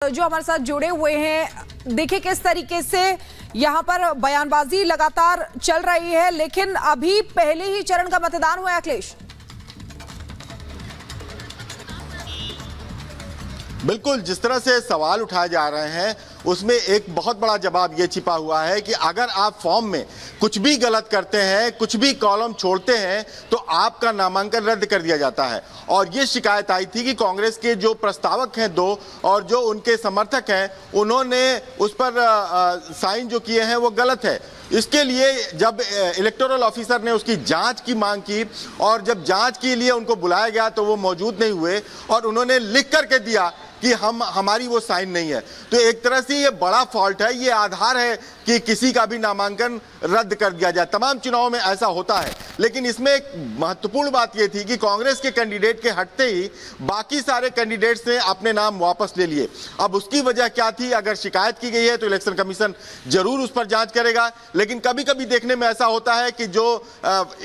जो हमारे साथ जुड़े हुए हैं, देखिए किस तरीके से यहाँ पर बयानबाजी लगातार चल रही है, लेकिन अभी पहले ही चरण का मतदान हुआ है। अखिलेश, बिल्कुल, जिस तरह से सवाल उठाए जा रहे हैं उसमें एक बहुत बड़ा जवाब ये छिपा हुआ है कि अगर आप फॉर्म में कुछ भी गलत करते हैं, कुछ भी कॉलम छोड़ते हैं, तो आपका नामांकन रद्द कर दिया जाता है। और ये शिकायत आई थी कि कांग्रेस के जो प्रस्तावक हैं दो और जो उनके समर्थक हैं, उन्होंने उस पर साइन जो किए हैं वो गलत है। इसके लिए जब इलेक्टोरल ऑफिसर ने उसकी जांच की मांग की और जब जांच के लिए उनको बुलाया गया तो वो मौजूद नहीं हुए और उन्होंने लिख करके दिया कि हमारी वो साइन नहीं है। तो एक तरह से ये बड़ा फॉल्ट है, ये आधार है कि किसी का भी नामांकन रद्द कर दिया जाए। तमाम चुनावों में ऐसा होता है, लेकिन इसमें एक महत्वपूर्ण बात ये थी कि कांग्रेस के कैंडिडेट के हटते ही बाकी सारे कैंडिडेट्स ने अपने नाम वापस ले लिए। अब उसकी वजह क्या थी? अगर शिकायत की गई है तो इलेक्शन कमीशन जरूर उस पर जांच करेगा, लेकिन कभी कभी देखने में ऐसा होता है कि जो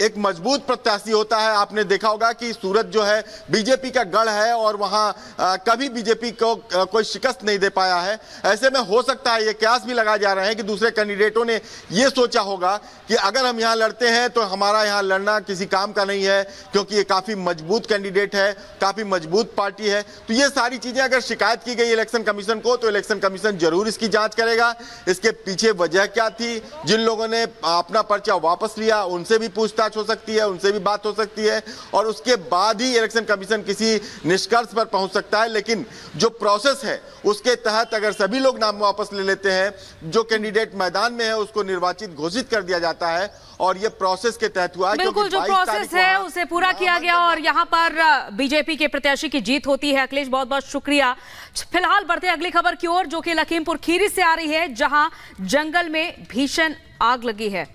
एक मजबूत प्रत्याशी होता है, आपने देखा होगा कि सूरत जो है बीजेपी का गढ़ है और वहां कभी बीजेपी को कोई शिकस्त नहीं दे पाया है। ऐसे में हो सकता है, ये कयास भी लगाए जा रहे हैं कि दूसरे कैंडिडेटों ने ये सोचा होगा कि अगर हम यहां लड़ते हैं तो हमारा यहां लड़ना किसी काम का नहीं है, क्योंकि ये काफी मजबूत कैंडिडेट है, काफी मजबूत पार्टी है। तो ये सारी चीजें अगर शिकायत की गई इलेक्शन कमीशन को तो इलेक्शन कमीशन जरूर इसकी जांच करेगा। इसके पीछे वजह क्या थी, जिन लोगों ने अपना पर्चा वापस लिया उनसे भी पूछताछ हो सकती है, उनसे भी बात हो सकती है और उसके बाद ही इलेक्शन कमीशन किसी निष्कर्ष पर पहुंच सकता है। लेकिन जो प्रोसेस है उसके तहत अगर सभी लोग नाम वापस ले लेते हैं, जो कैंडिडेट मैदान में है उसको निर्वाचित घोषित कर दिया जाता है और ये प्रोसेस के तहत हुआ। बिल्कुल, जो प्रोसेस है उसे पूरा किया गया और यहाँ पर बीजेपी के प्रत्याशी की जीत होती है। अखिलेश, बहुत बहुत शुक्रिया। फिलहाल बढ़ते अगली खबर की ओर, जो कि लखीमपुर खीरी से आ रही है, जहां जंगल में भीषण आग लगी है।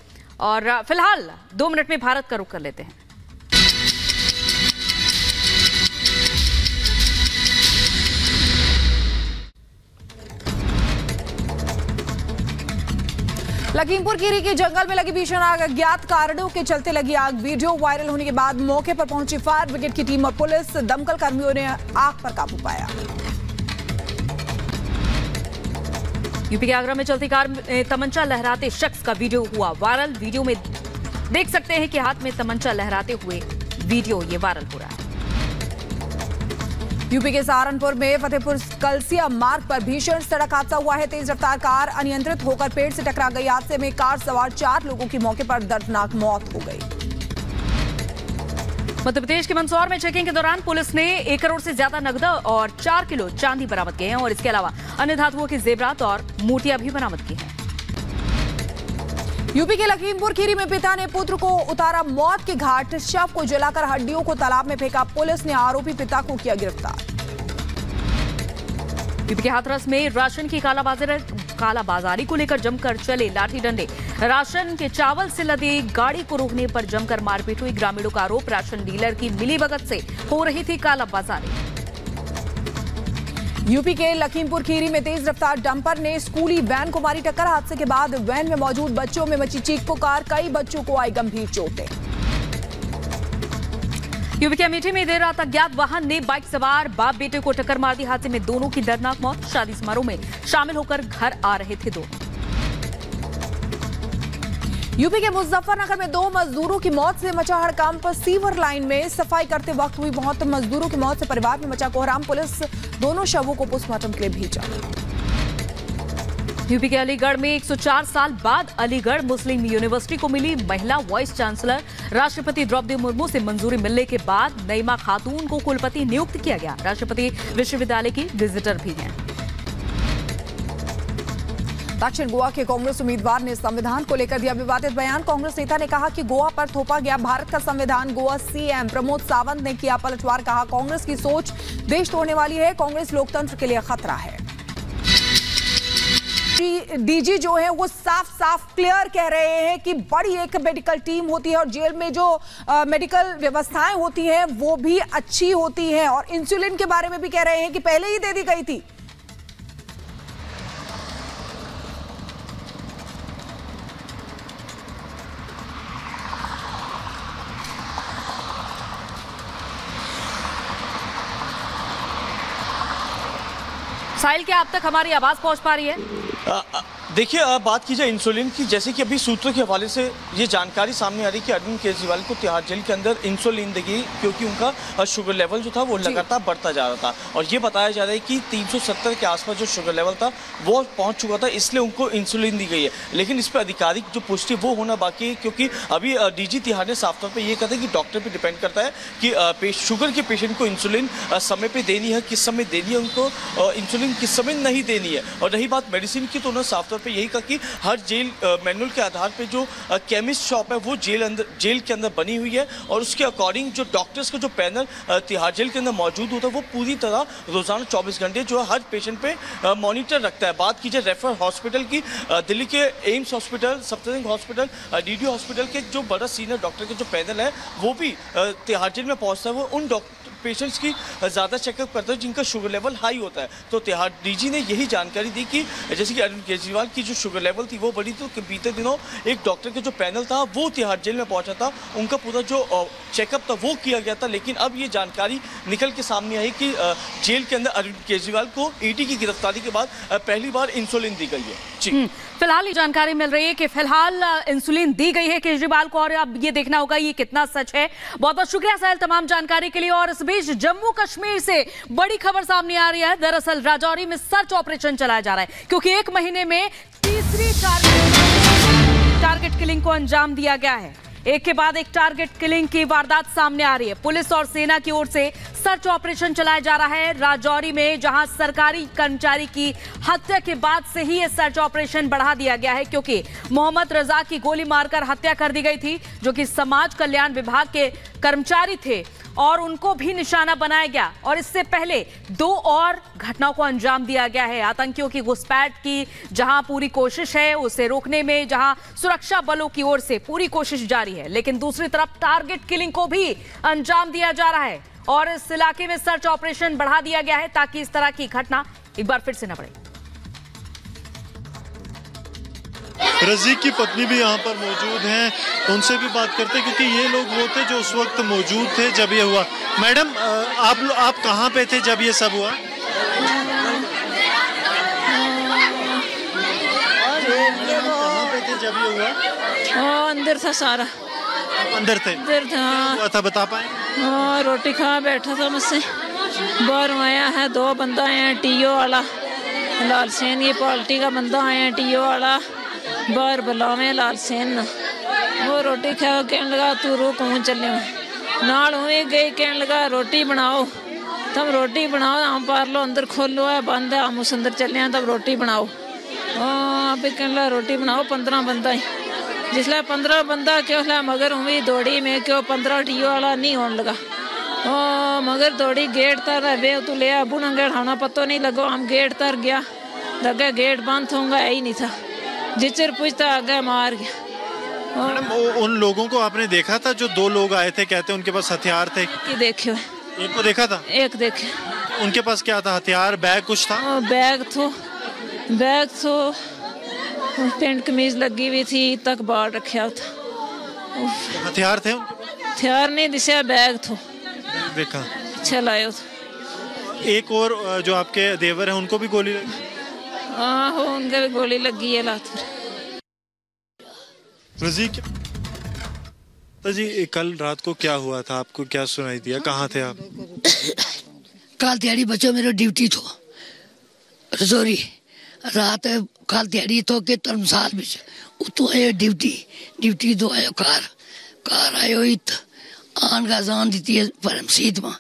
और फिलहाल 2 मिनट में भारत का रुख कर लेते हैं। लखीमपुर खीरी के जंगल में लगी भीषण आग, अज्ञात कारणों के चलते लगी आग। वीडियो वायरल होने के बाद मौके पर पहुंची फायर ब्रिगेड की टीम और पुलिस, दमकल कर्मियों ने आग पर काबू पाया। यूपी के आगरा में चलती कार में तमंचा लहराते शख्स का वीडियो हुआ वायरल। वीडियो में देख सकते हैं कि हाथ में तमंचा लहराते हुए वीडियो ये वायरल हो रहा है। यूपी के सहारनपुर में फतेहपुर कलसिया मार्ग पर भीषण सड़क हादसा हुआ है। तेज रफ्तार कार अनियंत्रित होकर पेड़ से टकरा गई। हादसे में कार सवार 4 लोगों की मौके पर दर्दनाक मौत हो गई। मध्य प्रदेश के मंदसौर में चेकिंग के दौरान पुलिस ने 1 करोड़ से ज्यादा नकद और 4 किलो चांदी बरामद किए हैं और इसके अलावा अन्य धातुओं के जेवरात और मूर्तियां भी बरामद की हैं। यूपी के लखीमपुर खीरी में पिता ने पुत्र को उतारा मौत के घाट, शव को जलाकर हड्डियों को तालाब में फेंका। पुलिस ने आरोपी पिता को किया गिरफ्तार। यूपी के हाथरस में राशन की कालाबाजारी को लेकर जमकर चले लाठी डंडे। राशन के चावल से लदी गाड़ी को रोकने पर जमकर मारपीट हुई। ग्रामीणों का आरोप, राशन डीलर की मिलीभगत से हो रही थी कालाबाजारी। यूपी के लखीमपुर खीरी में तेज रफ्तार डंपर ने स्कूली वैन को मारी टक्कर। हादसे के बाद वैन में मौजूद बच्चों में मची चीख पुकार, कई बच्चों को आई गंभीर चोटें। यूपी के अमेठी में देर रात अज्ञात वाहन ने बाइक सवार बाप बेटे को टक्कर मार दी। हादसे में दोनों की दर्दनाक मौत। शादी समारोह में शामिल होकर घर आ रहे थे दोनों। यूपी के मुजफ्फरनगर में 2 मजदूरों की मौत से मचा हड़कंप। सीवर लाइन में सफाई करते वक्त हुई मौत। मजदूरों की मौत से परिवार में मचा कोहराम। पुलिस दोनों शवों को पोस्टमार्टम के लिए भेजा। यूपी के अलीगढ़ में 104 साल बाद अलीगढ़ मुस्लिम यूनिवर्सिटी को मिली महिला वाइस चांसलर। राष्ट्रपति द्रौपदी मुर्मू से मंजूरी मिलने के बाद नईमा खातून को कुलपति नियुक्त किया गया। राष्ट्रपति विश्वविद्यालय की विजिटर भी हैं। दक्षिण गोवा के कांग्रेस उम्मीदवार ने संविधान को लेकर दिया विवादित बयान। कांग्रेस नेता ने कहा कि गोवा पर थोपा गया भारत का संविधान। गोवा सीएम प्रमोद सावंत ने किया पलटवार, कहा कांग्रेस की सोच देश तोड़ने वाली है, कांग्रेस लोकतंत्र के लिए खतरा है। डीजी जो है वो साफ साफ क्लियर कह रहे हैं कि बड़ी एक मेडिकल टीम होती है और जेल में जो मेडिकल व्यवस्थाएं होती हैं वो भी अच्छी होती हैं और इंसुलिन के बारे में भी कह रहे हैं कि पहले ही दे दी गई थी। साहिल, क्या अब तक हमारी आवाज पहुंच पा रही है? देखिए, बात की जाए इंसुलिन की, जैसे कि अभी सूत्रों के हवाले से ये जानकारी सामने आ रही है कि अरविंद केजरीवाल को तिहाड़ जेल के अंदर इंसुलिन दी गई क्योंकि उनका शुगर लेवल जो था वो लगातार बढ़ता जा रहा था। और ये बताया जा रहा है कि 370 के आसपास जो शुगर लेवल था वो पहुंच चुका था, इसलिए उनको इंसुलिन दी गई है। लेकिन इस पर आधिकारिक जो पुष्टि वो होना बाकी है, क्योंकि अभी डीजी तिहाड़ ने साफ तौर पर यह कहा था कि डॉक्टर पर डिपेंड करता है कि शुगर के पेशेंट को इंसुलिन समय पर देनी है, किस समय देनी है उनको इंसुलिन, किस समय नहीं देनी है। और रही बात मेडिसिन की, तो उन्होंने साफ तौर पर यही कहा कि हर जेल मैनुअल के आधार पे जो केमिस्ट शॉप है वो जेल के अंदर बनी हुई है और उसके अकॉर्डिंग जो डॉक्टर्स का जो पैनल तिहाड़ जेल के अंदर मौजूद होता है वो पूरी तरह रोजाना 24 घंटे जो है हर पेशेंट पे मॉनिटर रखता है। बात कीजिए रेफरल हॉस्पिटल की, दिल्ली के AIIMS hospital, Safdarjung hospital, DD hospital के जो बड़ा सीनियर डॉक्टर का जो पैनल है वो भी तिहाड़ जेल में पहुंचता है। वो उन पेशेंट्स की ज़्यादा चेकअप करता है जिनका शुगर लेवल हाई होता है। तो तिहाड़ डीजी ने यही जानकारी दी कि जैसे कि अरविंद केजरीवाल की जो शुगर लेवल थी वो बढ़ी, तो बीते दिनों एक डॉक्टर का जो पैनल था वो तिहाड़ जेल में पहुंचा था, उनका पूरा जो चेकअप था वो किया गया था। लेकिन अब ये जानकारी निकल के सामने आई कि जेल के अंदर अरविंद केजरीवाल को ईडी की गिरफ्तारी के बाद पहली बार इंसुलिन दी गई है। जी, फिलहाल ये जानकारी मिल रही है कि फिलहाल इंसुलिन दी गई है केजरीवाल को और अब ये देखना होगा ये कितना सच है। बहुत बहुत शुक्रिया साहिल तमाम जानकारी के लिए। और इस बीच जम्मू कश्मीर से बड़ी खबर सामने आ रही है। दरअसल राजौरी में सर्च ऑपरेशन चलाया जा रहा है क्योंकि एक महीने में तीसरी टारगेट किलिंग को अंजाम दिया गया है। एक के बाद एक टारगेट किलिंग की वारदात सामने आ रही है। पुलिस और सेना की ओर से सर्च ऑपरेशन चलाया जा रहा है राजौरी में, जहां सरकारी कर्मचारी की हत्या के बाद से ही यह सर्च ऑपरेशन बढ़ा दिया गया है क्योंकि मोहम्मद रजा की गोली मारकर हत्या कर दी गई थी, जो कि समाज कल्याण विभाग के कर्मचारी थे और उनको भी निशाना बनाया गया। और इससे पहले 2 और घटनाओं को अंजाम दिया गया है। आतंकियों की घुसपैठ की जहां पूरी कोशिश है उसे रोकने में, जहां सुरक्षा बलों की ओर से पूरी कोशिश जारी है, लेकिन दूसरी तरफ टारगेट किलिंग को भी अंजाम दिया जा रहा है और इस इलाके में सर्च ऑपरेशन बढ़ा दिया गया है ताकि इस तरह की घटना एक बार फिर से न बढ़े। रज़ीक की पत्नी भी यहाँ पर मौजूद हैं, उनसे भी बात करते हैं क्योंकि ये लोग वो थे जो उस वक्त मौजूद थे जब ये हुआ। मैडम, आप कहाँ पे थे जब ये सब हुआ? कहाँ पे थे जब ये हुआ? अंदर था सारा। अंदर थे? अंदर था। हुआ था, बता पाए? रोटी खा बैठा था मुझसे, बाहर आया है 2 बंदा आए हैं, टीओ वाला लाल सेन, ये पार्टी का बंदा आया है, टीओ वाला बाहर बुलावे लाल सेन। वो रोटी खा कहने लगा तू रो कौन चले नाल हुए गई, कहने लगा रोटी बनाओ, तब रोटी बनाओ, हम पार लो अंदर खोलो है बंद है, हम उस अंदर चले हैं, तब रोटी बनाओ। अभी कहने लगा रोटी बनाओ, 15 बंदा ही जिसला 15 बंदा क्यों ला मगर हुई दौड़ी में क्यों 15 टीओ वाला नहीं होने लगा। मगर दौड़ी गेट तर बे तू ले अबू ना गेट होना पता नहीं लगो, हम गेट तर गया लगा गेट बंद होगा ही नहीं था, जिचर पूछता आगे मार गया। मैडम, उन लोगों को आपने देखा था जो 2 लोग आए थे, कहते उनके पास हथियार थे? देखे एक को देखा था? एक देखे। उनके पास क्या था? हथियार, बैग कुछ था? बैग तो पेंट कमीज लगी हुई थी, तक बाहर रखा था। हथियार थे? हथियार नहीं दिशा, बैग तो देखा। अच्छा लाया था। एक और जो आपके देवर है उनको भी गोली लगी? हाँ, उनका भी गोली लगी है लात पर। रज़ीक तो जी, कल रात को क्या हुआ था, आपको क्या सुनाई दिया, कहाँ थे आप? कल दिहाड़ी बच्चों मेरा ड्यूटी थो रजौरी, रात कल दिहाड़ी थो के धर्मशाल में उतो आयो ड्यूटी तो आयो कार आयो इत आन का जान दी है परम सीध में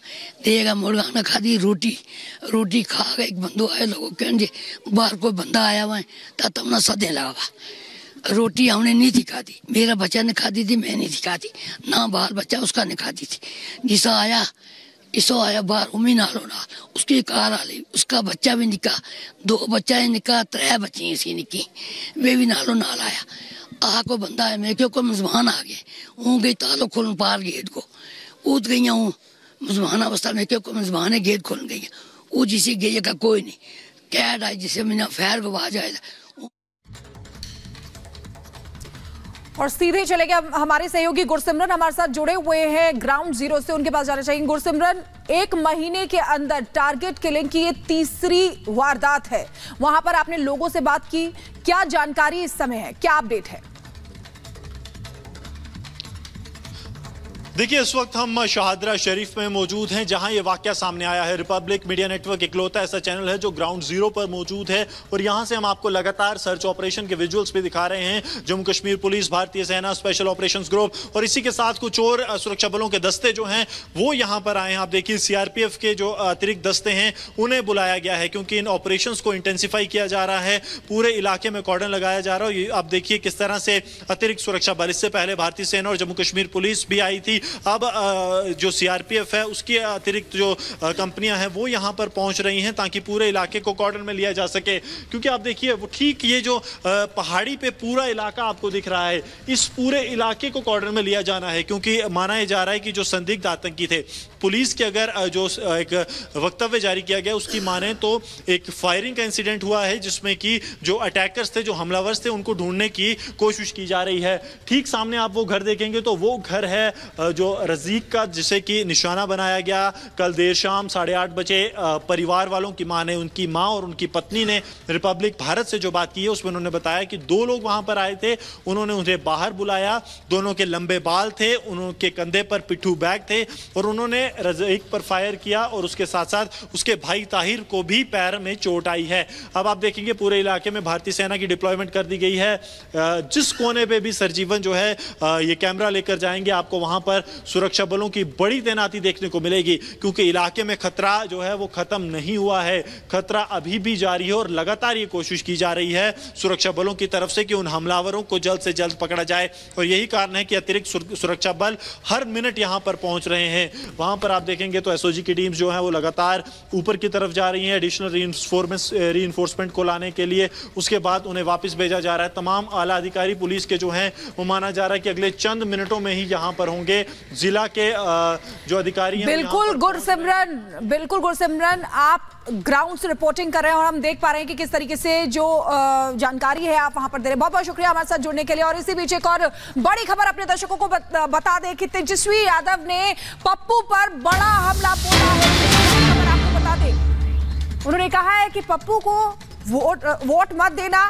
देगा मुर्गा खादी रोटी खा के एक बंदो आयो, लोगों कहने बाहर कोई बंदा आया हुआ है तो तुमने सदे लगा। रोटी हमने नहीं थी खादी, मेरा बच्चा ने खादी थी, मैं नहीं थी खादी, ना बाल बच्चा उसका ने खादी थी। जिसा आया इसो आया बाहर उमी नालो ना उसकी कार आ ली, उसका बच्चा भी निका, 2 बच्चा है निका, 3 बच्ची इसकी निकी, वे भी नालो नाल आया। को बंदा है मैं क्यों कोई मेजबान आ गए हूँ गई तालो खोलन पार गेट को ऊद गई हूँ मेजबान अवस्था में क्यों कोई मेजबान है गेट खोल गई वो जिसे गई का कोई नहीं कैद आई जिसे मैंने फैर को आवाज आया। और सीधे चले गए हमारे सहयोगी गुरसिमरन हमारे साथ जुड़े हुए हैं ग्राउंड जीरो से, उनके पास जाना चाहिए। गुरसिमरन, एक महीने के अंदर टारगेट किलिंग की ये तीसरी वारदात है, वहां पर आपने लोगों से बात की, क्या जानकारी इस समय है, क्या अपडेट है? देखिए, इस वक्त हम शाहदरा शरीफ में मौजूद हैं जहां ये वाकया सामने आया है। रिपब्लिक मीडिया नेटवर्क इकलौता ऐसा चैनल है जो ग्राउंड जीरो पर मौजूद है और यहां से हम आपको लगातार सर्च ऑपरेशन के विजुअल्स भी दिखा रहे हैं। जम्मू कश्मीर पुलिस, भारतीय सेना, स्पेशल ऑपरेशंस ग्रुप और इसी के साथ कुछ और सुरक्षा बलों के दस्ते जो हैं वो यहां पर आए हैं। आप देखिए, सीआरपीएफ के जो अतिरिक्त दस्ते हैं उन्हें बुलाया गया है क्योंकि इन ऑपरेशंस को इंटेंसिफाई किया जा रहा है। पूरे इलाके में कॉर्डन लगाया जा रहा है। आप देखिए किस तरह से अतिरिक्त सुरक्षा बल, इससे पहले भारतीय सेना और जम्मू कश्मीर पुलिस भी आई थी, अब जो सीआरपीएफ है उसकी अतिरिक्त जो कंपनियां हैं वो यहां पर पहुंच रही हैं ताकि पूरे इलाके को कॉर्डन में लिया जा सके। क्योंकि आप देखिए, वो ठीक ये जो पहाड़ी पे पूरा इलाका आपको दिख रहा है, इस पूरे इलाके को कॉर्डन में लिया जाना है क्योंकि माना जा रहा है कि जो संदिग्ध आतंकी थे, पुलिस के अगर जो एक वक्तव्य जारी किया गया उसकी माने तो एक फायरिंग का इंसिडेंट हुआ है जिसमें कि जो अटैकर्स थे, जो हमलावर थे, उनको ढूंढने की कोशिश की जा रही है। ठीक सामने आप वो घर देखेंगे तो वो घर है जो रजीक का, जिसे कि निशाना बनाया गया। कल देर शाम 8:30 बजे परिवार वालों की माने, उनकी मां और उनकी पत्नी ने रिपब्लिक भारत से जो बात की है उसमें उन्होंने बताया कि 2 लोग वहां पर आए थे, उन्होंने उन्हें बाहर बुलाया, दोनों के लंबे बाल थे, उनके कंधे पर पिट्ठू बैग थे और उन्होंने रज़ीक पर फायर किया और उसके साथ साथ उसके भाई ताहिर को भी पैर में चोट आई है। अब आप देखेंगे पूरे इलाके में भारतीय सेना की डिप्लॉयमेंट कर दी गई है। जिस कोने पे भी सरजीवन जो है ये कैमरा लेकर जाएंगे, आपको वहां पर सुरक्षा बलों की बड़ी तैनाती देखने को मिलेगी क्योंकि इलाके में खतरा जो है वो खत्म नहीं हुआ है, खतरा अभी भी जारी है और लगातार ये कोशिश की जा रही है सुरक्षा बलों की तरफ से कि उन हमलावरों को जल्द से जल्द पकड़ा जाए। और यही कारण है कि अतिरिक्त सुरक्षा बल हर मिनट यहां पर पहुंच रहे हैं। वहां पर आप देखेंगे तो एसओजी की टीम्स जो है वो लगातार ऊपर की तरफ जा रही हैं एडिशनल रीइंफोर्समेंट को लाने के लिए। उसके बाद उन्हें वापस भेजा जा रहा है। तमाम आला अधिकारी पुलिस के जो हैं वो माना जा रहा है कि अगले चंद मिनटों में ही यहां पर होंगे। जिला के जो अधिकारी हैं, बिल्कुल गुरसिमरन, आप ग्राउंड से रिपोर्टिंग कर रहे हैं और हम देख पा रहे हैं कि किस तरीके से जो जानकारी है आप वहां पर दे रहे हैं। बहुत बहुत शुक्रिया हमारे साथ जुड़ने के लिए। और इसी बीच एक और बड़ी खबर अपने दर्शकों को बता दें कि तेजस्वी यादव ने पप्पू पर बड़ा हमला बोला है। खबर आपको बता दें, उन्होंने कहा है कि पप्पू को वोट मत देना,